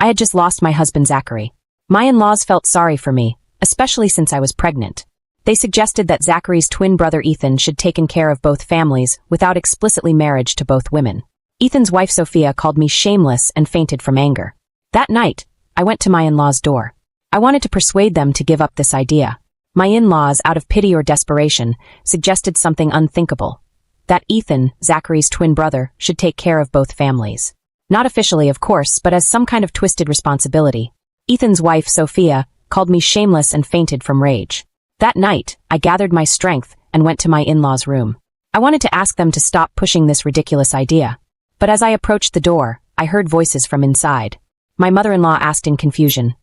I had just lost my husband Zachary. My in-laws felt sorry for me, especially since I was pregnant. They suggested that Zachary's twin brother Ethan should take care of both families without explicitly marriage to both women. Ethan's wife Sophia called me shameless and fainted from anger. That night, I went to my in-laws' door. I wanted to persuade them to give up this idea. My in-laws, out of pity or desperation, suggested something unthinkable. That Ethan, Zachary's twin brother, should take care of both families. Not officially, of course, but as some kind of twisted responsibility. Ethan's wife, Sophia, called me shameless and fainted from rage. That night, I gathered my strength and went to my in-laws' room. I wanted to ask them to stop pushing this ridiculous idea. But as I approached the door, I heard voices from inside. My mother-in-law asked in confusion,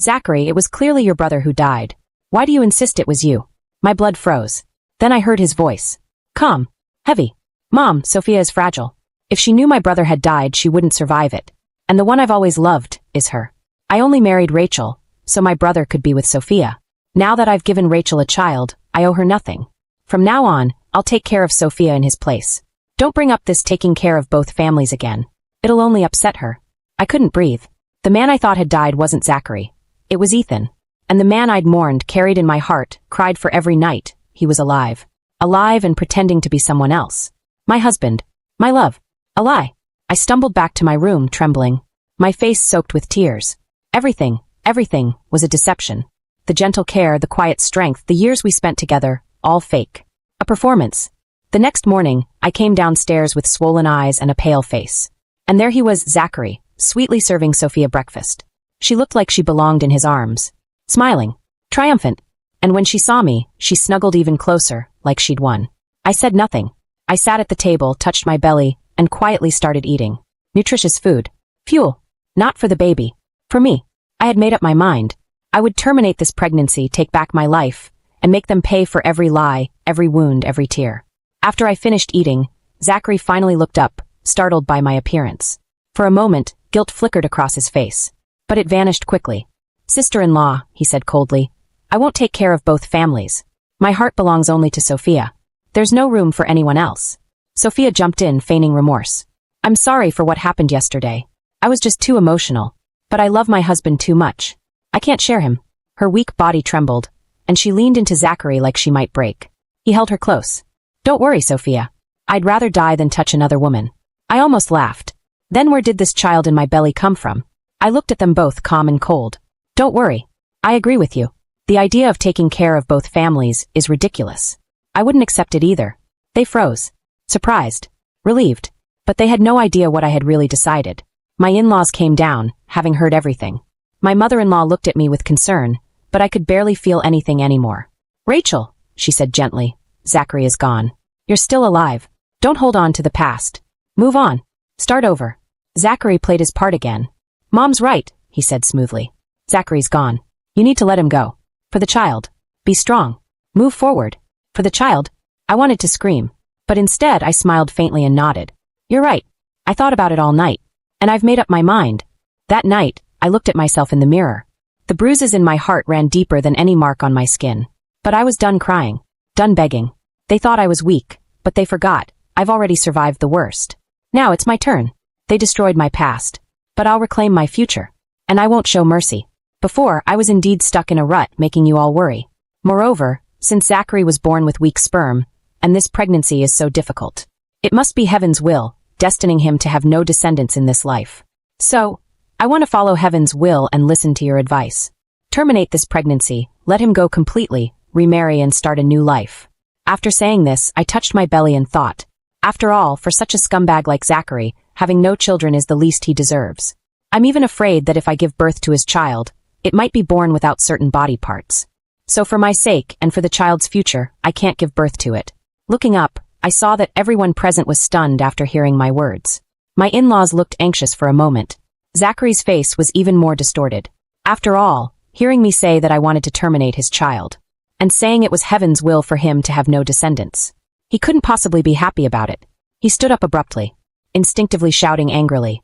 "Zachary, it was clearly your brother who died. Why do you insist it was you?" My blood froze. Then I heard his voice. Calm. Heavy. "Mom, Sophia is fragile. If she knew my brother had died, she wouldn't survive it. And the one I've always loved is her. I only married Rachel, so my brother could be with Sophia. Now that I've given Rachel a child, I owe her nothing. From now on, I'll take care of Sophia in his place. Don't bring up this taking care of both families again. It'll only upset her." I couldn't breathe. The man I thought had died wasn't Zachary. It was Ethan. And the man I'd mourned, carried in my heart, cried for every night, he was alive. Alive and pretending to be someone else. My husband. My love. A lie. I stumbled back to my room, trembling. My face soaked with tears. Everything was a deception. The gentle care, the quiet strength, the years we spent together, all fake. A performance. The next morning, I came downstairs with swollen eyes and a pale face. And there he was, Zachary, sweetly serving Sophia breakfast. She looked like she belonged in his arms. Smiling. Triumphant. And when she saw me, she snuggled even closer, like she'd won. I said nothing. I sat at the table, touched my belly, and quietly started eating. Nutritious food. Fuel. Not for the baby. For me. I had made up my mind. I would terminate this pregnancy, take back my life, and make them pay for every lie, every wound, every tear. After I finished eating, Zachary finally looked up, startled by my appearance. For a moment, guilt flickered across his face. But it vanished quickly. "Sister-in-law," he said coldly, "I won't take care of both families. My heart belongs only to Sophia. There's no room for anyone else." Sophia jumped in, feigning remorse. "I'm sorry for what happened yesterday. I was just too emotional. But I love my husband too much. I can't share him." Her weak body trembled, and she leaned into Zachary like she might break. He held her close. "Don't worry, Sophia. I'd rather die than touch another woman." I almost laughed. Then where did this child in my belly come from? I looked at them both, calm and cold. "Don't worry. I agree with you. The idea of taking care of both families is ridiculous. I wouldn't accept it either." They froze. Surprised. Relieved. But they had no idea what I had really decided. My in-laws came down, having heard everything. My mother-in-law looked at me with concern, but I could barely feel anything anymore. "Rachel," she said gently, "Zachary is gone. You're still alive. Don't hold on to the past. Move on. Start over." Zachary played his part again. "Mom's right," he said smoothly. "Zachary's gone. You need to let him go. For the child. Be strong. Move forward. For the child." I wanted to scream, but instead I smiled faintly and nodded. "You're right. I thought about it all night. And I've made up my mind." That night, I looked at myself in the mirror. The bruises in my heart ran deeper than any mark on my skin. But I was done crying. Done begging. They thought I was weak, but they forgot. I've already survived the worst. Now it's my turn. They destroyed my past. But I'll reclaim my future. And I won't show mercy. Before, I was indeed stuck in a rut, making you all worry. Moreover, since Zachary was born with weak sperm, and this pregnancy is so difficult, it must be heaven's will, destining him to have no descendants in this life. So, I want to follow heaven's will and listen to your advice. Terminate this pregnancy, let him go completely, remarry and start a new life. After saying this, I touched my belly and thought, after all, for such a scumbag like Zachary, having no children is the least he deserves. I'm even afraid that if I give birth to his child, it might be born without certain body parts. So for my sake, and for the child's future, I can't give birth to it. Looking up, I saw that everyone present was stunned after hearing my words. My in-laws looked anxious for a moment. Zachary's face was even more distorted. After all, hearing me say that I wanted to terminate his child, and saying it was heaven's will for him to have no descendants. He couldn't possibly be happy about it. He stood up abruptly, instinctively shouting angrily,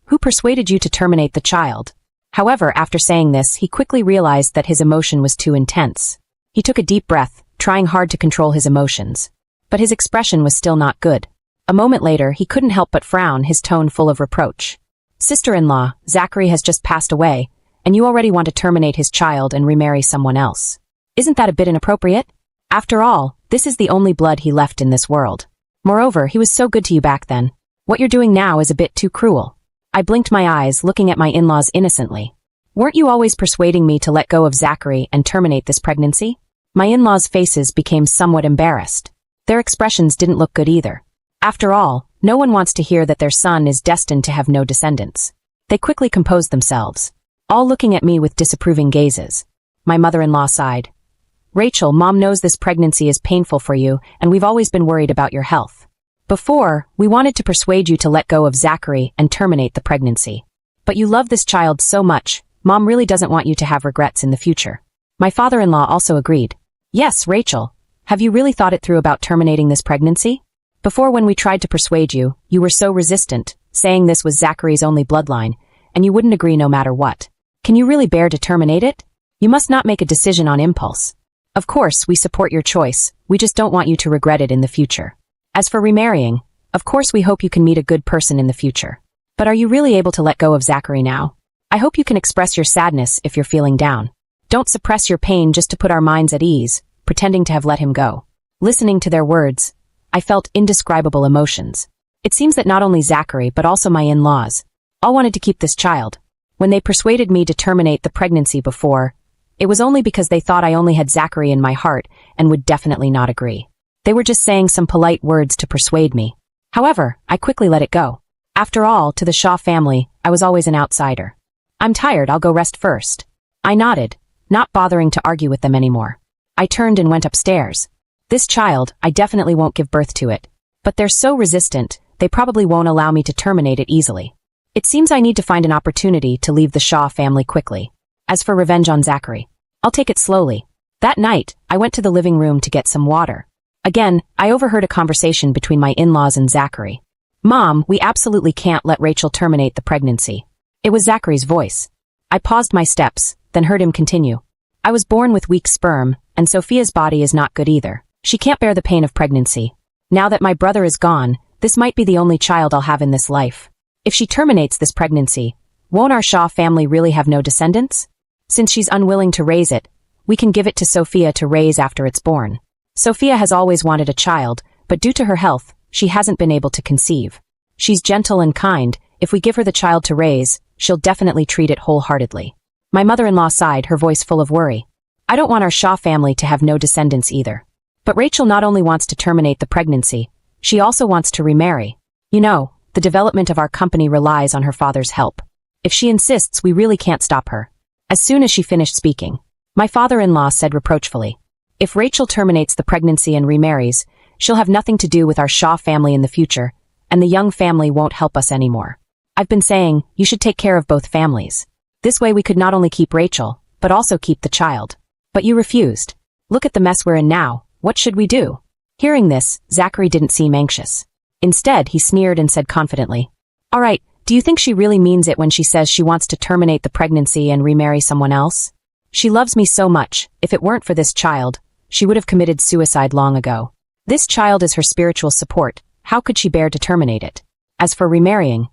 "Who persuaded you to terminate the child?" However, after saying this, he quickly realized that his emotion was too intense. He took a deep breath, trying hard to control his emotions. But his expression was still not good. A moment later, he couldn't help but frown, his tone full of reproach. Sister-in-law, Zachary has just passed away, and you already want to terminate his child and remarry someone else. Isn't that a bit inappropriate? After all, this is the only blood he left in this world. Moreover, he was so good to you back then. What you're doing now is a bit too cruel. I blinked my eyes, looking at my in-laws innocently. Weren't you always persuading me to let go of Zachary and terminate this pregnancy? My in-laws' faces became somewhat embarrassed. Their expressions didn't look good either. After all, no one wants to hear that their son is destined to have no descendants. They quickly composed themselves, all looking at me with disapproving gazes. My mother-in-law sighed. Rachel, Mom knows this pregnancy is painful for you, and we've always been worried about your health. Before, we wanted to persuade you to let go of Zachary and terminate the pregnancy. But you love this child so much, Mom really doesn't want you to have regrets in the future. My father-in-law also agreed. Yes, Rachel, have you really thought it through about terminating this pregnancy? Before, when we tried to persuade you, you were so resistant, saying this was Zachary's only bloodline, and you wouldn't agree no matter what. Can you really bear to terminate it? You must not make a decision on impulse. Of course, we support your choice, we just don't want you to regret it in the future. As for remarrying, of course we hope you can meet a good person in the future. But are you really able to let go of Zachary now? I hope you can express your sadness if you're feeling down. Don't suppress your pain just to put our minds at ease, pretending to have let him go. Listening to their words, I felt indescribable emotions. It seems that not only Zachary but also my in-laws all wanted to keep this child. When they persuaded me to terminate the pregnancy before, it was only because they thought I only had Zachary in my heart and would definitely not agree. They were just saying some polite words to persuade me. However, I quickly let it go. After all, to the Shaw family, I was always an outsider. I'm tired, I'll go rest first. I nodded, not bothering to argue with them anymore. I turned and went upstairs. This child, I definitely won't give birth to it. But they're so resistant, they probably won't allow me to terminate it easily. It seems I need to find an opportunity to leave the Shaw family quickly. As for revenge on Zachary, I'll take it slowly. That night, I went to the living room to get some water. Again, I overheard a conversation between my in-laws and Zachary. Mom, we absolutely can't let Rachel terminate the pregnancy. It was Zachary's voice. I paused my steps, then heard him continue. I was born with weak sperm, and Sophia's body is not good either. She can't bear the pain of pregnancy. Now that my brother is gone, this might be the only child I'll have in this life. If she terminates this pregnancy, won't our Shaw family really have no descendants? Since she's unwilling to raise it, we can give it to Sophia to raise after it's born. Sophia has always wanted a child, but due to her health, she hasn't been able to conceive. She's gentle and kind. If we give her the child to raise, she'll definitely treat it wholeheartedly. My mother-in-law sighed, her voice full of worry. I don't want our Shaw family to have no descendants either. But Rachel not only wants to terminate the pregnancy, she also wants to remarry. You know, the development of our company relies on her father's help. If she insists, we really can't stop her. As soon as she finished speaking, my father-in-law said reproachfully, if Rachel terminates the pregnancy and remarries, she'll have nothing to do with our Shaw family in the future, and the Young family won't help us anymore. I've been saying, you should take care of both families. This way we could not only keep Rachel, but also keep the child. But you refused. Look at the mess we're in now. What should we do? Hearing this, Zachary didn't seem anxious. Instead, he sneered and said confidently, all right, do you think she really means it when she says she wants to terminate the pregnancy and remarry someone else? She loves me so much, if it weren't for this child, she would have committed suicide long ago. This child is her spiritual support, how could she bear to terminate it? As for remarrying,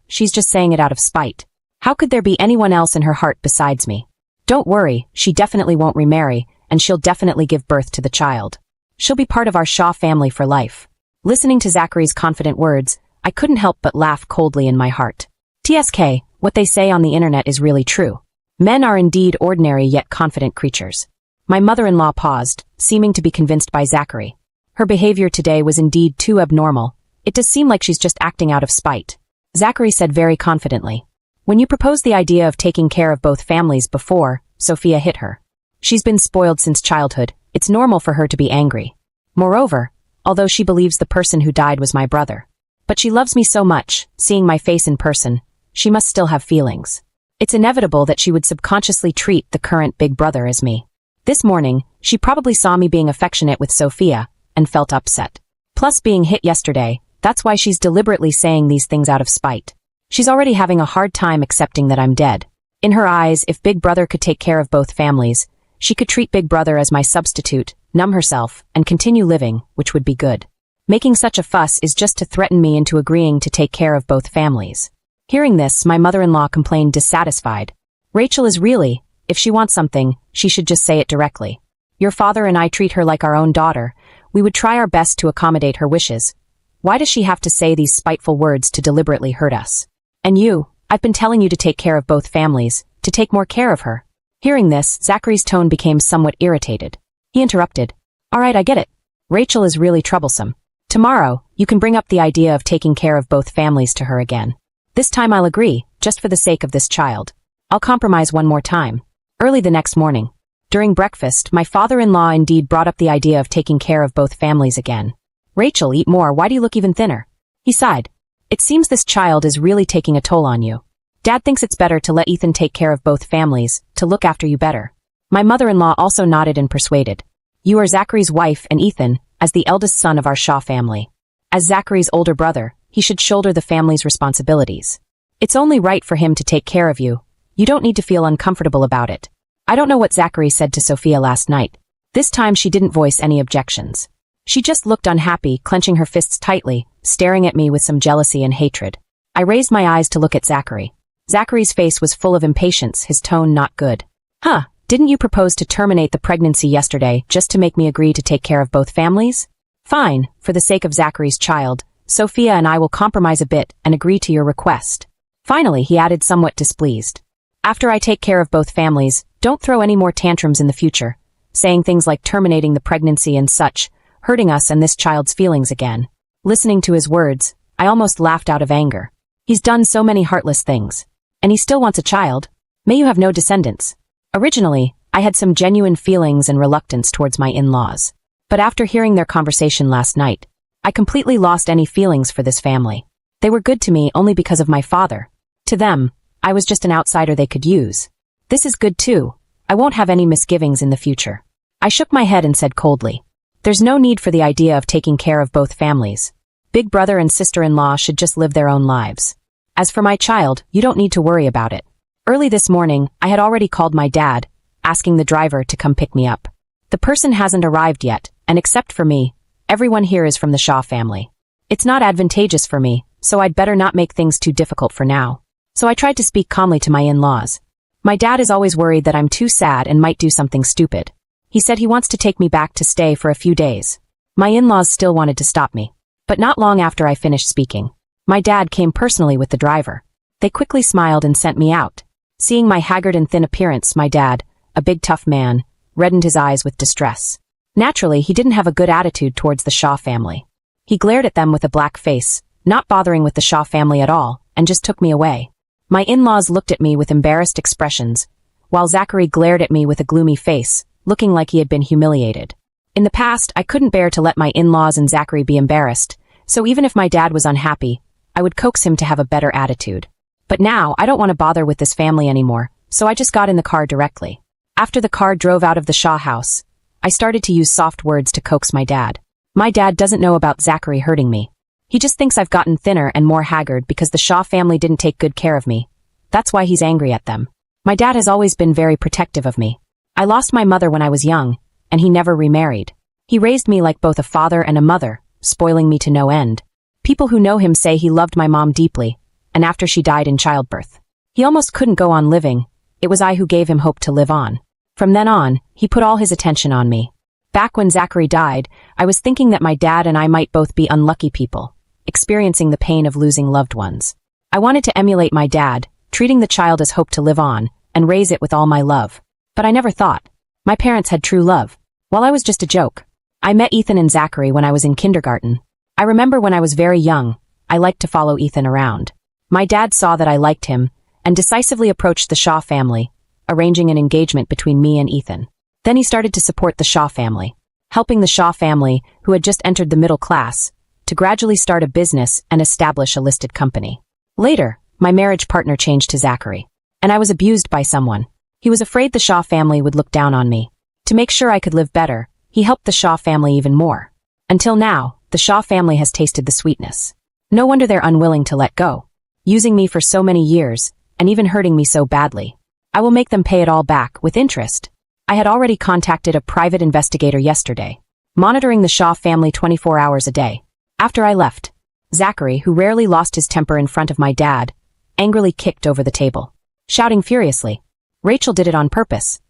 she's just saying it out of spite. How could there be anyone else in her heart besides me? Don't worry, she definitely won't remarry, and she'll definitely give birth to the child. She'll be part of our Shaw family for life. Listening to Zachary's confident words, I couldn't help but laugh coldly in my heart. TSK, what they say on the internet is really true. Men are indeed ordinary yet confident creatures. My mother-in-law paused, seeming to be convinced by Zachary. Her behavior today was indeed too abnormal. It does seem like she's just acting out of spite. Zachary said very confidently, when you proposed the idea of taking care of both families before, Sophia hit her. She's been spoiled since childhood. It's normal for her to be angry. Moreover, although she believes the person who died was my brother. But she loves me so much, seeing my face in person, she must still have feelings. It's inevitable that she would subconsciously treat the current big brother as me. This morning, she probably saw me being affectionate with Sophia and felt upset. Plus being hit yesterday, that's why she's deliberately saying these things out of spite. She's already having a hard time accepting that I'm dead. In her eyes, if Big Brother could take care of both families, she could treat Big Brother as my substitute, numb herself, and continue living, which would be good. Making such a fuss is just to threaten me into agreeing to take care of both families. Hearing this, my mother-in-law complained dissatisfied. Rachel is really, if she wants something, she should just say it directly. Your father and I treat her like our own daughter. We would try our best to accommodate her wishes. Why does she have to say these spiteful words to deliberately hurt us? And you, I've been telling you to take care of both families, to take more care of her. Hearing this, Zachary's tone became somewhat irritated. He interrupted. All right, I get it. Rachel is really troublesome. Tomorrow, you can bring up the idea of taking care of both families to her again. This time I'll agree, just for the sake of this child. I'll compromise one more time. Early the next morning, during breakfast, my father-in-law indeed brought up the idea of taking care of both families again. Rachel, eat more. Why do you look even thinner? He sighed. It seems this child is really taking a toll on you. Dad thinks it's better to let Ethan take care of both families, to look after you better. My mother-in-law also nodded and persuaded. You are Zachary's wife and Ethan, as the eldest son of our Shaw family. As Zachary's older brother, he should shoulder the family's responsibilities. It's only right for him to take care of you. You don't need to feel uncomfortable about it. I don't know what Zachary said to Sophia last night. This time she didn't voice any objections. She just looked unhappy, clenching her fists tightly, staring at me with some jealousy and hatred. I raised my eyes to look at Zachary. Zachary's face was full of impatience, his tone not good. Huh, didn't you propose to terminate the pregnancy yesterday just to make me agree to take care of both families? Fine, for the sake of Zachary's child, Sophia and I will compromise a bit and agree to your request. Finally, he added, somewhat displeased. After I take care of both families, don't throw any more tantrums in the future, saying things like terminating the pregnancy and such, hurting us and this child's feelings again. Listening to his words, I almost laughed out of anger. He's done so many heartless things. And he still wants a child. May you have no descendants. Originally, I had some genuine feelings and reluctance towards my in-laws. But after hearing their conversation last night, I completely lost any feelings for this family. They were good to me only because of my father. To them, I was just an outsider they could use. This is good too. I won't have any misgivings in the future. I shook my head and said coldly, there's no need for the idea of taking care of both families. Big brother and sister-in-law should just live their own lives. As for my child, you don't need to worry about it. Early this morning, I had already called my dad, asking the driver to come pick me up. The person hasn't arrived yet, and except for me, everyone here is from the Shaw family. It's not advantageous for me, so I'd better not make things too difficult for now. So I tried to speak calmly to my in-laws. My dad is always worried that I'm too sad and might do something stupid. He said he wants to take me back to stay for a few days. My in-laws still wanted to stop me. But not long after I finished speaking, my dad came personally with the driver. They quickly smiled and sent me out. Seeing my haggard and thin appearance, my dad, a big tough man, reddened his eyes with distress. Naturally, he didn't have a good attitude towards the Shaw family. He glared at them with a black face, not bothering with the Shaw family at all, and just took me away. My in-laws looked at me with embarrassed expressions, while Zachary glared at me with a gloomy face, looking like he had been humiliated. In the past, I couldn't bear to let my in-laws and Zachary be embarrassed, so even if my dad was unhappy, I would coax him to have a better attitude. But now, I don't want to bother with this family anymore, so I just got in the car directly. After the car drove out of the Shaw house, I started to use soft words to coax my dad. My dad doesn't know about Zachary hurting me. He just thinks I've gotten thinner and more haggard because the Shaw family didn't take good care of me. That's why he's angry at them. My dad has always been very protective of me. I lost my mother when I was young, and he never remarried. He raised me like both a father and a mother, spoiling me to no end. People who know him say he loved my mom deeply, and after she died in childbirth, he almost couldn't go on living. It was I who gave him hope to live on. From then on, he put all his attention on me. Back when Zachary died, I was thinking that my dad and I might both be unlucky people, experiencing the pain of losing loved ones. I wanted to emulate my dad, treating the child as hope to live on, and raise it with all my love. But I never thought. My parents had true love. While I was just a joke. I met Ethan and Zachary when I was in kindergarten. I remember when I was very young, I liked to follow Ethan around. My dad saw that I liked him, and decisively approached the Shaw family, arranging an engagement between me and Ethan. Then he started to support the Shaw family, helping the Shaw family, who had just entered the middle class, to gradually start a business and establish a listed company. Later, my marriage partner changed to Zachary, and I was abused by someone. He was afraid the Shaw family would look down on me. To make sure I could live better, he helped the Shaw family even more. Until now, the Shaw family has tasted the sweetness. No wonder they're unwilling to let go, using me for so many years, and even hurting me so badly. I will make them pay it all back, with interest. I had already contacted a private investigator yesterday, monitoring the Shaw family 24 hours a day. After I left, Zachary, who rarely lost his temper in front of my dad, angrily kicked over the table, shouting furiously. Rachel did it on purpose.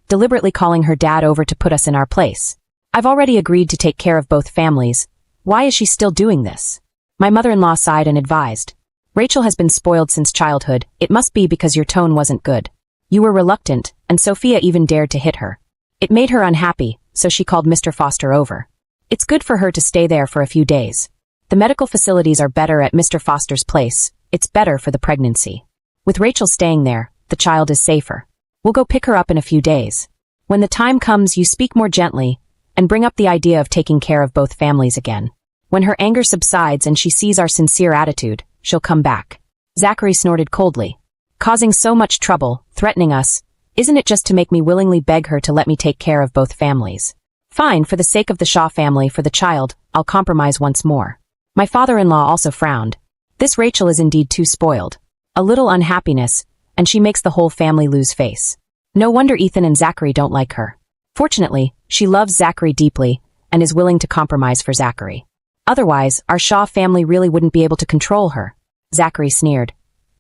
Deliberately calling her dad over to put us in our place. I've already agreed to take care of both families. Why is she still doing this? My mother-in-law sighed and advised. Rachel has been spoiled since childhood. It must be because your tone wasn't good. You were reluctant, and Sophia even dared to hit her. It made her unhappy, so she called Mr. Foster over. It's good for her to stay there for a few days. The medical facilities are better at Mr. Foster's place. It's better for the pregnancy. With Rachel staying there, the child is safer. We'll go pick her up in a few days. When the time comes, you speak more gently and bring up the idea of taking care of both families again. When her anger subsides and she sees our sincere attitude, she'll come back. Zachary snorted coldly. Causing so much trouble, threatening us, isn't it just to make me willingly beg her to let me take care of both families? Fine, for the sake of the Shaw family, for the child, I'll compromise once more. My father-in-law also frowned. This Rachel is indeed too spoiled. A little unhappiness, and she makes the whole family lose face. No wonder Ethan and Zachary don't like her. Fortunately, she loves Zachary deeply and is willing to compromise for Zachary. Otherwise, our Shaw family really wouldn't be able to control her. Zachary sneered.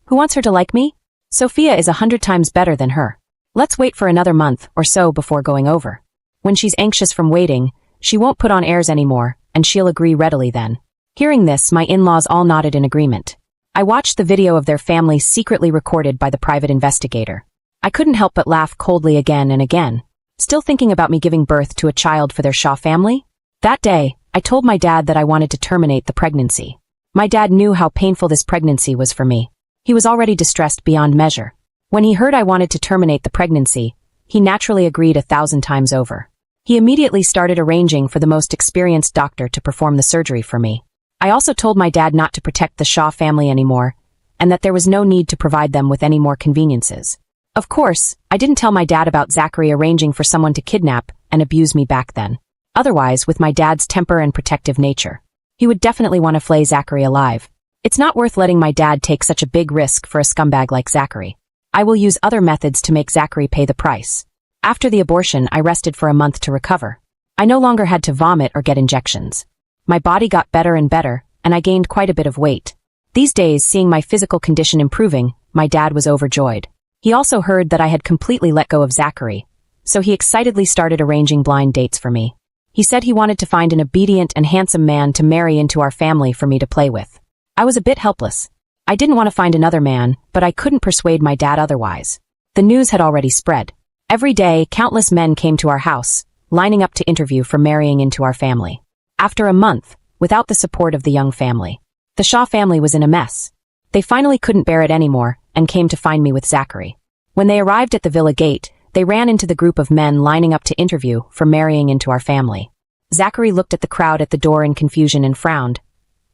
Who wants her to like me? Sophia is 100 times better than her. Let's wait for another month or so before going over. When she's anxious from waiting, she won't put on airs anymore, and she'll agree readily then. Hearing this, my in-laws all nodded in agreement. I watched the video of their family secretly recorded by the private investigator. I couldn't help but laugh coldly again and again. Still thinking about me giving birth to a child for their Shaw family? That day, I told my dad that I wanted to terminate the pregnancy. My dad knew how painful this pregnancy was for me. He was already distressed beyond measure. When he heard I wanted to terminate the pregnancy, he naturally agreed 1,000 times over. He immediately started arranging for the most experienced doctor to perform the surgery for me. I also told my dad not to protect the Shaw family anymore, and that there was no need to provide them with any more conveniences. Of course, I didn't tell my dad about Zachary arranging for someone to kidnap and abuse me back then. Otherwise, with my dad's temper and protective nature, he would definitely want to flay Zachary alive. It's not worth letting my dad take such a big risk for a scumbag like Zachary. I will use other methods to make Zachary pay the price. After the abortion, I rested for a month to recover. I no longer had to vomit or get injections. My body got better and better, and I gained quite a bit of weight. These days, seeing my physical condition improving, my dad was overjoyed. He also heard that I had completely let go of Zachary, so he excitedly started arranging blind dates for me. He said he wanted to find an obedient and handsome man to marry into our family for me to play with. I was a bit helpless. I didn't want to find another man, but I couldn't persuade my dad otherwise. The news had already spread. Every day, countless men came to our house, lining up to interview for marrying into our family. After a month, without the support of the young family, the Shaw family was in a mess. They finally couldn't bear it anymore and came to find me with Zachary. When they arrived at the villa gate, they ran into the group of men lining up to interview for marrying into our family. Zachary looked at the crowd at the door in confusion and frowned.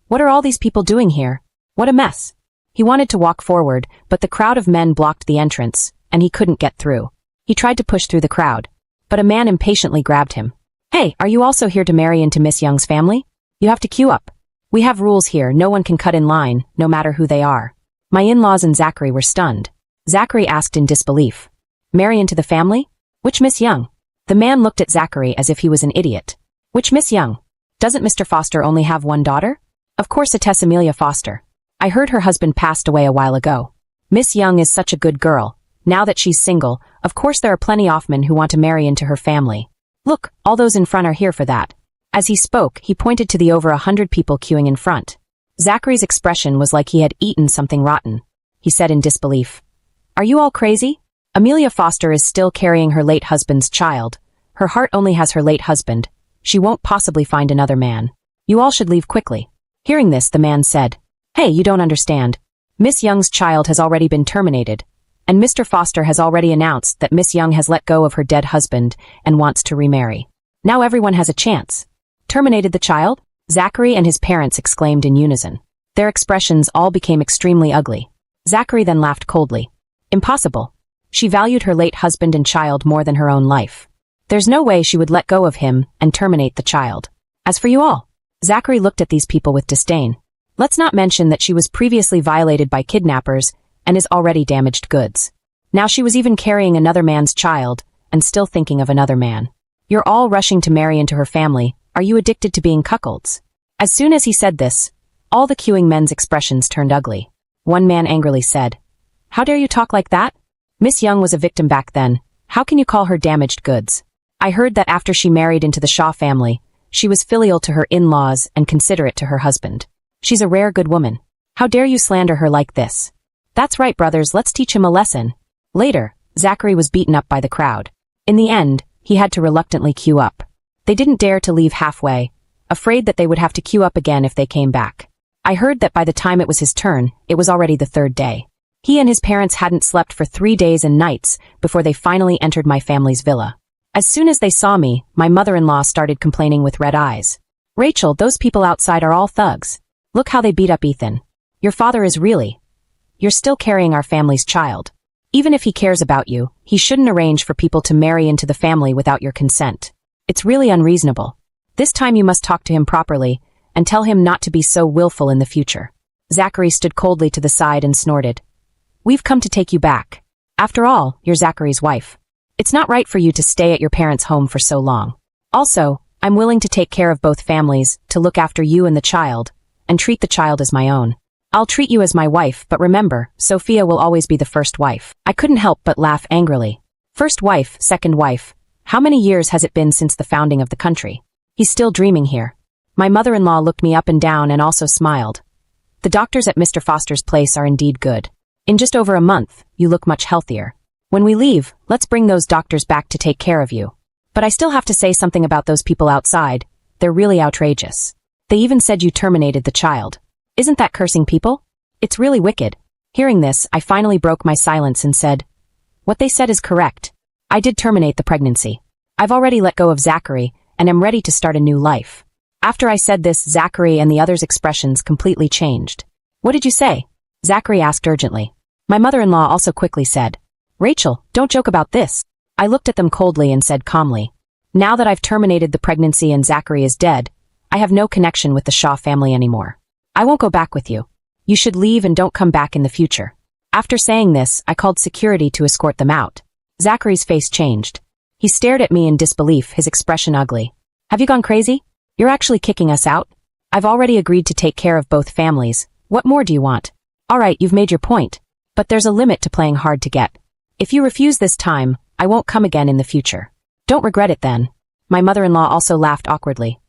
What are all these people doing here? What a mess. He wanted to walk forward, but the crowd of men blocked the entrance, and he couldn't get through. He tried to push through the crowd, but a man impatiently grabbed him. Hey, are you also here to marry into Miss Young's family? You have to queue up. We have rules here, no one can cut in line, no matter who they are. My in-laws and Zachary were stunned. Zachary asked in disbelief. Marry into the family? Which Miss Young? The man looked at Zachary as if he was an idiot. Which Miss Young? Doesn't Mr. Foster only have one daughter? Of course, Tess Amelia Foster. I heard her husband passed away a while ago. Miss Young is such a good girl. Now that she's single, of course there are plenty of men who want to marry into her family. Look, all those in front are here for that. As he spoke, he pointed to the over 100 people queuing in front. Zachary's expression was like he had eaten something rotten. He said in disbelief. Are you all crazy? Amelia Foster is still carrying her late husband's child. Her heart only has her late husband. She won't possibly find another man. You all should leave quickly. Hearing this, the man said, Hey, you don't understand. Miss Young's child has already been terminated, and Mr. Foster has already announced that Miss Young has let go of her dead husband and wants to remarry. Now everyone has a chance. Terminated the child? Zachary and his parents exclaimed in unison. Their expressions all became extremely ugly. Zachary then laughed coldly. Impossible. She valued her late husband and child more than her own life. There's no way she would let go of him and terminate the child. As for you all, Zachary looked at these people with disdain. Let's not mention that she was previously violated by kidnappers and is already damaged goods. Now she was even carrying another man's child and still thinking of another man. You're all rushing to marry into her family. Are you addicted to being cuckolds? As soon as he said this, all the queuing men's expressions turned ugly. One man angrily said. How dare you talk like that? Miss Young was a victim back then. How can you call her damaged goods? I heard that after she married into the Shaw family, she was filial to her in-laws and considerate to her husband. She's a rare good woman. How dare you slander her like this? That's right, brothers, let's teach him a lesson. Later, Zachary was beaten up by the crowd. In the end, he had to reluctantly queue up. They didn't dare to leave halfway, afraid that they would have to queue up again if they came back. I heard that by the time it was his turn, it was already the third day. He and his parents hadn't slept for 3 days and nights before they finally entered my family's villa. As soon as they saw me, my mother-in-law started complaining with red eyes. Rachel, those people outside are all thugs. Look how they beat up Ethan. Your father is really. You're still carrying our family's child. Even if he cares about you, he shouldn't arrange for people to marry into the family without your consent. It's really unreasonable. This time you must talk to him properly and tell him not to be so willful in the future. Zachary stood coldly to the side and snorted. We've come to take you back. After all, you're Zachary's wife. It's not right for you to stay at your parents' home for so long. Also, I'm willing to take care of both families, to look after you and the child, and treat the child as my own. I'll treat you as my wife, but remember, Sophia will always be the first wife. I couldn't help but laugh angrily. First wife, second wife. How many years has it been since the founding of the country? He's still dreaming here. My mother-in-law looked me up and down and also smiled. The doctors at Mr. Foster's place are indeed good. In just over a month, you look much healthier. When we leave, let's bring those doctors back to take care of you. But I still have to say something about those people outside. They're really outrageous. They even said you terminated the child. Isn't that cursing people? It's really wicked. Hearing this, I finally broke my silence and said, what they said is correct. I did terminate the pregnancy. I've already let go of Zachary and am ready to start a new life. After I said this, Zachary and the others' expressions completely changed. What did you say? Zachary asked urgently. My mother-in-law also quickly said, Rachel, don't joke about this. I looked at them coldly and said calmly, now that I've terminated the pregnancy and Zachary is dead, I have no connection with the Shaw family anymore. I won't go back with you. You should leave and don't come back in the future. After saying this, I called security to escort them out. Zachary's face changed. He stared at me in disbelief, his expression ugly. Have you gone crazy? You're actually kicking us out? I've already agreed to take care of both families. What more do you want? All right, you've made your point. But there's a limit to playing hard to get. If you refuse this time, I won't come again in the future. Don't regret it then. My mother-in-law also laughed awkwardly.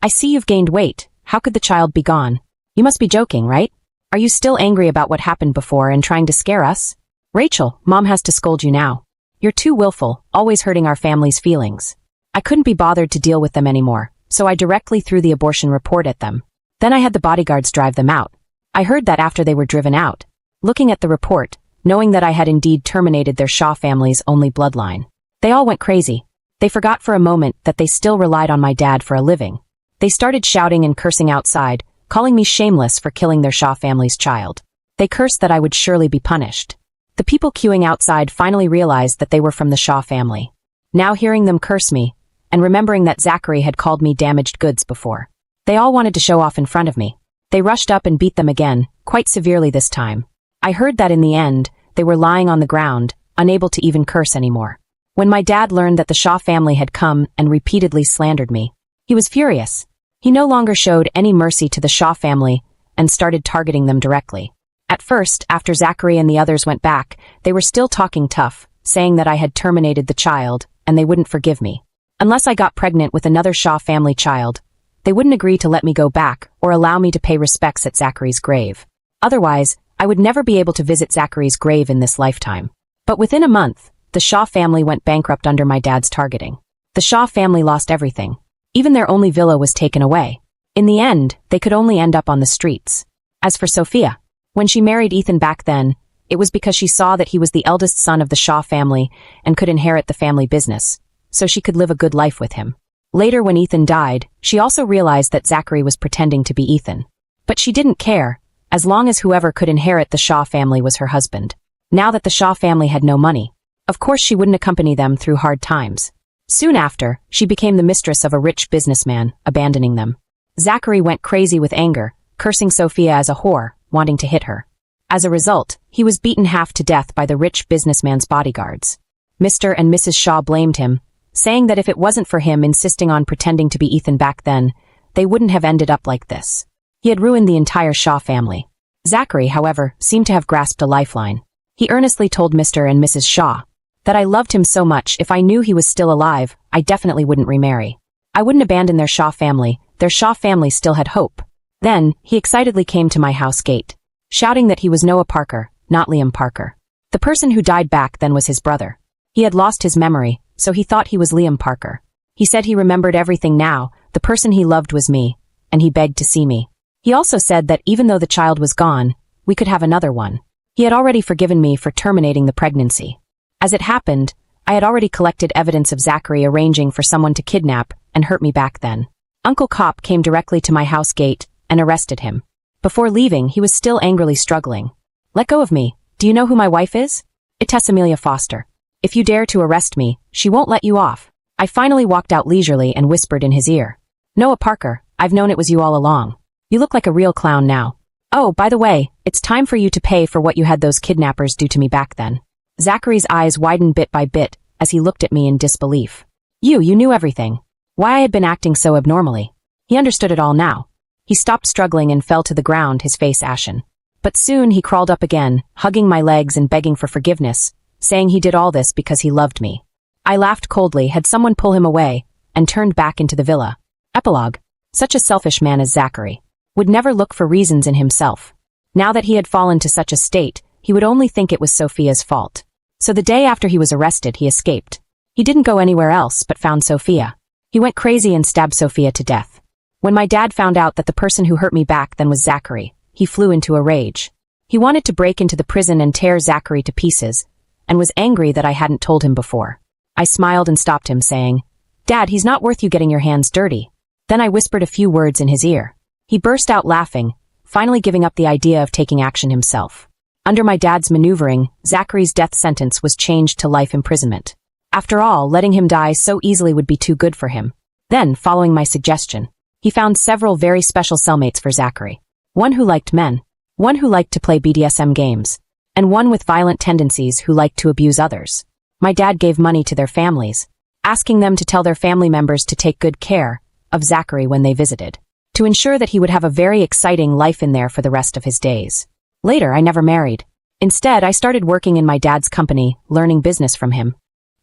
I see you've gained weight. How could the child be gone? You must be joking, right? Are you still angry about what happened before and trying to scare us? Rachel, Mom has to scold you now. You're too willful, always hurting our family's feelings. I couldn't be bothered to deal with them anymore, so I directly threw the abortion report at them. Then I had the bodyguards drive them out. I heard that after they were driven out. Looking at the report, knowing that I had indeed terminated their Shaw family's only bloodline, they all went crazy. They forgot for a moment that they still relied on my dad for a living. They started shouting and cursing outside, calling me shameless for killing their Shaw family's child. They cursed that I would surely be punished. The people queuing outside finally realized that they were from the Shaw family. Now hearing them curse me, and remembering that Zachary had called me damaged goods before, they all wanted to show off in front of me. They rushed up and beat them again, quite severely this time. I heard that in the end, they were lying on the ground, unable to even curse anymore. When my dad learned that the Shaw family had come and repeatedly slandered me, he was furious. He no longer showed any mercy to the Shaw family and started targeting them directly. At first, after Zachary and the others went back, they were still talking tough, saying that I had terminated the child and they wouldn't forgive me. Unless I got pregnant with another Shaw family child, they wouldn't agree to let me go back or allow me to pay respects at Zachary's grave. Otherwise, I would never be able to visit Zachary's grave in this lifetime. But within a month, the Shaw family went bankrupt under my dad's targeting. The Shaw family lost everything. Even their only villa was taken away. In the end, they could only end up on the streets. As for Sophia, when she married Ethan back then, it was because she saw that he was the eldest son of the Shaw family and could inherit the family business, so she could live a good life with him. Later, when Ethan died, she also realized that Zachary was pretending to be Ethan. But she didn't care, as long as whoever could inherit the Shaw family was her husband. Now that the Shaw family had no money, of course she wouldn't accompany them through hard times. Soon after, she became the mistress of a rich businessman, abandoning them. Zachary went crazy with anger, cursing Sophia as a whore, wanting to hit her. As a result, he was beaten half to death by the rich businessman's bodyguards. Mr. and Mrs. Shaw blamed him, saying that if it wasn't for him insisting on pretending to be Ethan back then, they wouldn't have ended up like this. He had ruined the entire Shaw family. Zachary, however, seemed to have grasped a lifeline. He earnestly told Mr. and Mrs. Shaw that I loved him so much if I knew he was still alive, I definitely wouldn't remarry. I wouldn't abandon their Shaw family still had hope. Then, he excitedly came to my house gate, shouting that he was Noah Parker, not Liam Parker. The person who died back then was his brother. He had lost his memory, so he thought he was Liam Parker. He said he remembered everything now, the person he loved was me, and he begged to see me. He also said that even though the child was gone, we could have another one. He had already forgiven me for terminating the pregnancy. As it happened, I had already collected evidence of Zachary arranging for someone to kidnap and hurt me back then. Uncle Cop came directly to my house gate and arrested him. Before leaving, he was still angrily struggling. "Let go of me. Do you know who my wife is? It's Amelia Foster. If you dare to arrest me, she won't let you off." I finally walked out leisurely and whispered in his ear, "Noah Parker, I've known it was you all along. You look like a real clown now. Oh, by the way, it's time for you to pay for what you had those kidnappers do to me back then." Zachary's eyes widened bit by bit as he looked at me in disbelief. You knew everything. Why I had been acting so abnormally. He understood it all now. He stopped struggling and fell to the ground, his face ashen. But soon he crawled up again, hugging my legs and begging for forgiveness, saying he did all this because he loved me. I laughed coldly, had someone pull him away, and turned back into the villa. Epilogue. Such a selfish man as Zachary would never look for reasons in himself. Now that he had fallen to such a state, he would only think it was Sophia's fault. So the day after he was arrested, he escaped. He didn't go anywhere else but found Sophia. He went crazy and stabbed Sophia to death. When my dad found out that the person who hurt me back then was Zachary, he flew into a rage. He wanted to break into the prison and tear Zachary to pieces, and was angry that I hadn't told him before. I smiled and stopped him, saying, "Dad, he's not worth you getting your hands dirty." Then I whispered a few words in his ear. He burst out laughing, finally giving up the idea of taking action himself. Under my dad's maneuvering, Zachary's death sentence was changed to life imprisonment. After all, letting him die so easily would be too good for him. Then, following my suggestion, he found several very special cellmates for Zachary. One who liked men, one who liked to play BDSM games, and one with violent tendencies who liked to abuse others. My dad gave money to their families, asking them to tell their family members to take good care of Zachary when they visited, to ensure that he would have a very exciting life in there for the rest of his days. Later, I never married. Instead, I started working in my dad's company, learning business from him.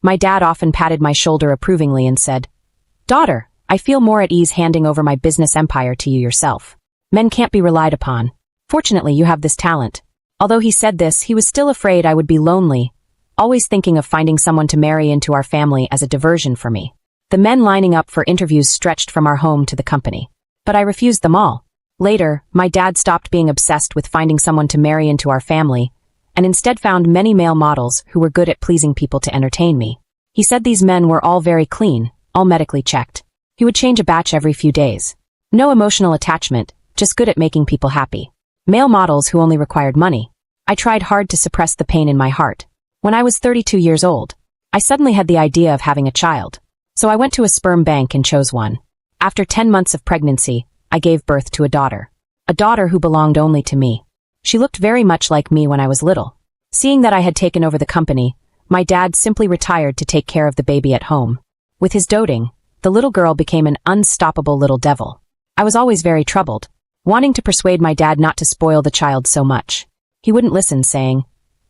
My dad often patted my shoulder approvingly and said, "Daughter, I feel more at ease handing over my business empire to you yourself. Men can't be relied upon. Fortunately, you have this talent." Although he said this, he was still afraid I would be lonely, always thinking of finding someone to marry into our family as a diversion for me. The men lining up for interviews stretched from our home to the company. But I refused them all. Later, my dad stopped being obsessed with finding someone to marry into our family, and instead found many male models who were good at pleasing people to entertain me. He said these men were all very clean, all medically checked. He would change a batch every few days. No emotional attachment, just good at making people happy. Male models who only required money. I tried hard to suppress the pain in my heart. When I was 32 years old, I suddenly had the idea of having a child. So I went to a sperm bank and chose one. After 10 months of pregnancy, I gave birth to a daughter who belonged only to me. She looked very much like me when I was little. Seeing that I had taken over the company, my dad simply retired to take care of the baby at home. With his doting, the little girl became an unstoppable little devil. I was always very troubled, wanting to persuade my dad not to spoil the child so much. He wouldn't listen, saying,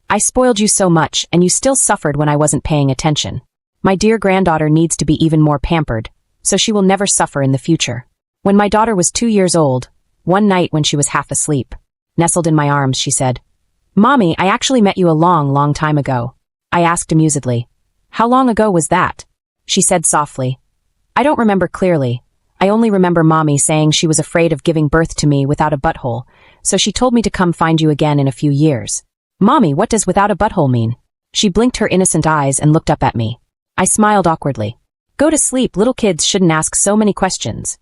"I spoiled you so much and you still suffered when I wasn't paying attention. My dear granddaughter needs to be even more pampered, so she will never suffer in the future." When my daughter was 2 years old, one night when she was half asleep, nestled in my arms, she said, "Mommy, I actually met you a long, long time ago." I asked amusedly, "How long ago was that?" She said softly, "I don't remember clearly. I only remember Mommy saying she was afraid of giving birth to me without a butthole, so she told me to come find you again in a few years." "Mommy, what does without a butthole mean?" She blinked her innocent eyes and looked up at me. I smiled awkwardly. "Go to sleep, little kids shouldn't ask so many questions."